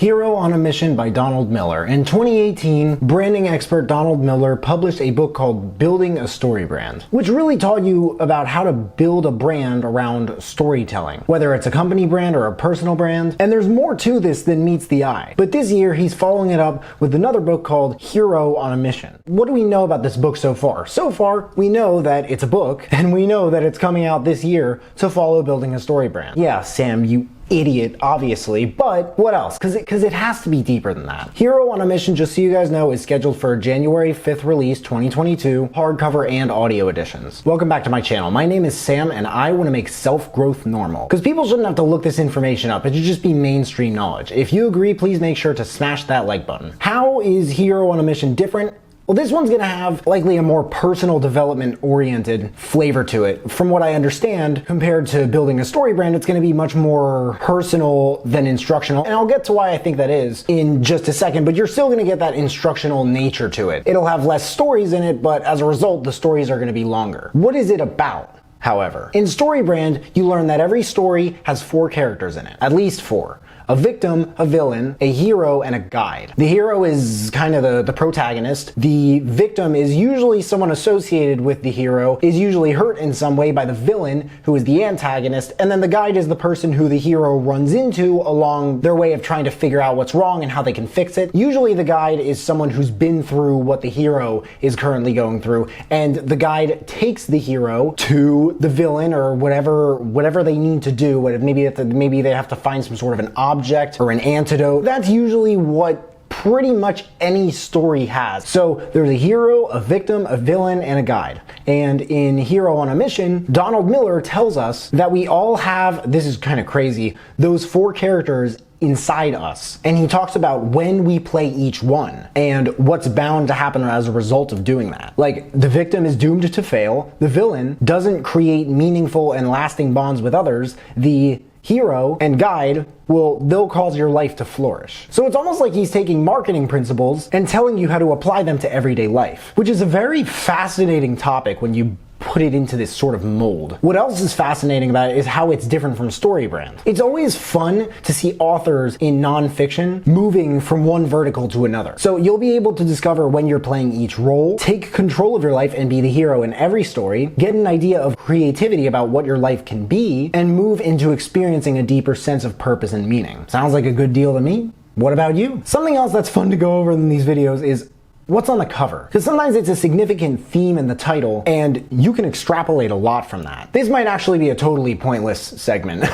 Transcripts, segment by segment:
Hero on a Mission by Donald Miller. In 2018, branding expert Donald Miller published a book called Building a Story Brand, which really taught you about how to build a brand around storytelling, whether it's a company brand or a personal brand. And there's more to this than meets the eye. But this year, he's following it up with another book called Hero on a Mission. What do we know about this book so far? So far, we know that it's a book, and we know that it's coming out this year to follow building a story brand. Yeah, Sam, you idiot, obviously, but what else? Because it has to be deeper than that. Hero on a Mission, just so you guys know, is scheduled for January 5th release 2022, hardcover and audio editions. Welcome back to my channel. My name is Sam, and I want to make self-growth normal. Because people shouldn't have to look this information up. It should just be mainstream knowledge. If you agree, please make sure to smash that like button. How is Hero on a Mission different? Well, this one's gonna have likely a more personal development oriented flavor to it. From what I understand, compared to building a story brand, it's gonna be much more personal than instructional. And I'll get to why I think that is in just a second, but you're still gonna get that instructional nature to it. It'll have less stories in it, but as a result, the stories are gonna be longer. What is it about? However, in Story Brand, you learn that every story has 4 characters in it, at least 4. A victim, a villain, a hero, and a guide. The hero is kind of the protagonist. The victim is usually someone associated with the hero, is usually hurt in some way by the villain, who is the antagonist, and then the guide is the person who the hero runs into along their way of trying to figure out what's wrong and how they can fix it. Usually the guide is someone who's been through what the hero is currently going through, and the guide takes the hero to the villain or whatever they need to do. Maybe they have to find some sort of an object or an antidote. That's usually what pretty much any story has. So there's a hero, a victim, a villain, and a guide. And in Hero on a Mission, Donald Miller tells us that we all have, this is kind of crazy, those 4 characters inside us. And he talks about when we play each one and what's bound to happen as a result of doing that. Like, the victim is doomed to fail. The villain doesn't create meaningful and lasting bonds with others. The hero and guide they'll cause your life to flourish. So it's almost like he's taking marketing principles and telling you how to apply them to everyday life, which is a very fascinating topic when you put it into this sort of mold. What else is fascinating about it is how it's different from story brand. It's always fun to see authors in nonfiction moving from one vertical to another. So you'll be able to discover when you're playing each role, take control of your life and be the hero in every story, get an idea of creativity about what your life can be, and move into experiencing a deeper sense of purpose and meaning. Sounds like a good deal to me. What about you? Something else that's fun to go over in these videos is what's on the cover? Because sometimes it's a significant theme in the title, and you can extrapolate a lot from that. This might actually be a totally pointless segment,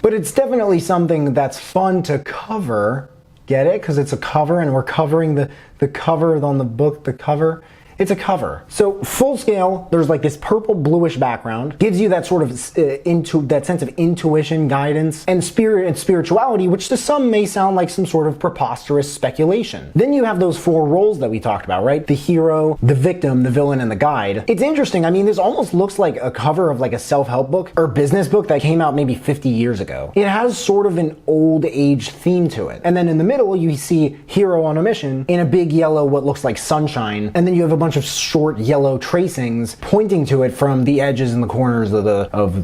but it's definitely something that's fun to cover. Get it? Because it's a cover, and we're covering the cover on the book, the cover. It's a cover. So full scale, there's like this purple bluish background, gives you that sort of that sense of intuition, guidance, and spirit and spirituality, which to some may sound like some sort of preposterous speculation. Then you have those 4 roles that we talked about, right? The hero, the victim, the villain, and the guide. It's interesting. I mean, this almost looks like a cover of like a self-help book or business book that came out maybe 50 years ago. It has sort of an old age theme to it. And then in the middle, you see Hero on a Mission in a big yellow, what looks like sunshine. And then you have a bunch of short yellow tracings pointing to it from the edges and the corners of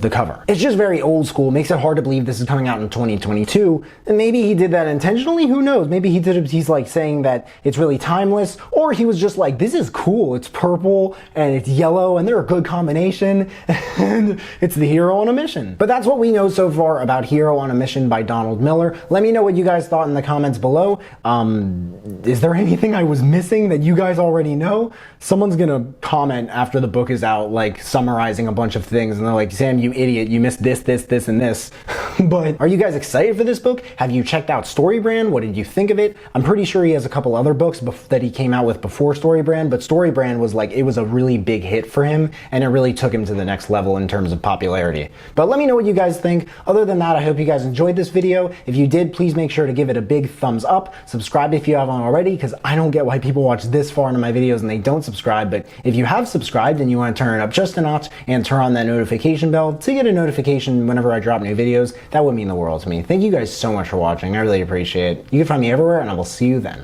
the cover. It's just very old school, makes it hard to believe this is coming out in 2022. And maybe he did that intentionally, who knows? Maybe he's like saying that it's really timeless, or he was just like, this is cool, it's purple and it's yellow and they're a good combination and it's the Hero on a Mission. But that's what we know so far about Hero on a Mission by Donald Miller. Let me know what you guys thought in the comments below. Is there anything I was missing that you guys already know? Someone's gonna comment after the book is out, like summarizing a bunch of things, and they're like, Sam, you idiot, you missed this, this, this, and this. But are you guys excited for this book? Have you checked out Story Brand? What did you think of it? I'm pretty sure he has a couple other books that he came out with before Story Brand, but Story Brand was like, it was a really big hit for him, and it really took him to the next level in terms of popularity. But let me know what you guys think. Other than that, I hope you guys enjoyed this video. If you did, please make sure to give it a big thumbs up. Subscribe if you haven't already, because I don't get why people watch this far into my videos and they don't subscribe. But if you have subscribed and you want to turn it up just a notch and turn on that notification bell to get a notification whenever I drop new videos, that would mean the world to me. Thank you guys so much for watching. I really appreciate it. You can find me everywhere, and I will see you then.